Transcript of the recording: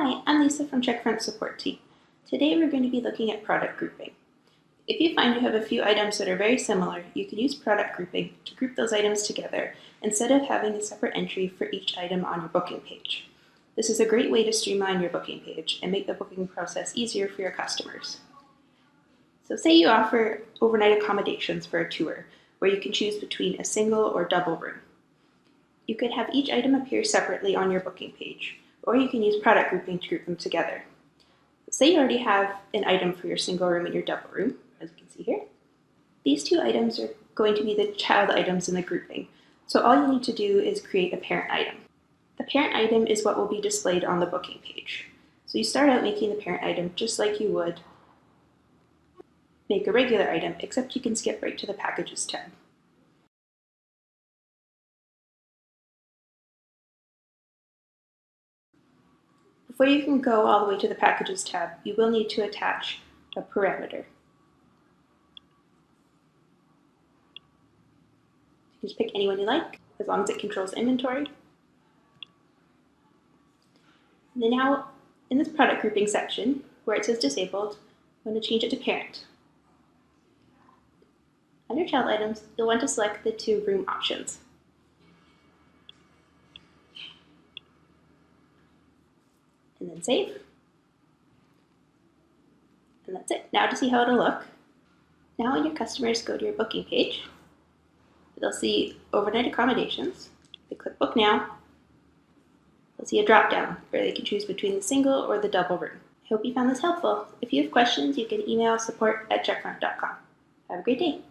Hi, I'm Lisa from Checkfront support team. Today we're going to be looking at product grouping. If you find you have a few items that are very similar, you can use product grouping to group those items together instead of having a separate entry for each item on your booking page. This is a great way to streamline your booking page and make the booking process easier for your customers. So say you offer overnight accommodations for a tour where you can choose between a single or double room. You could have each item appear separately on your booking page, or you can use product grouping to group them together. Say you already have an item for your single room and your double room, as you can see here. These two items are going to be the child items in the grouping, so all you need to do is create a parent item. The parent item is what will be displayed on the booking page. So you start out making the parent item just like you would make a regular item, except you can skip right to the Packages tab. Before you can go all the way to the Packages tab, you will need to attach a parameter. You can just pick any one you like, as long as it controls inventory. And then now, in this product grouping section, where it says disabled, I'm going to change it to parent. Under child items, you'll want to select the two room options. And then save. And that's it. Now to see how it'll look. Now when your customers go to your booking page, they'll see overnight accommodations. They click book now. They'll see a drop down where they can choose between the single or the double room. I hope you found this helpful. If you have questions, you can email support@checkfront.com. Have a great day.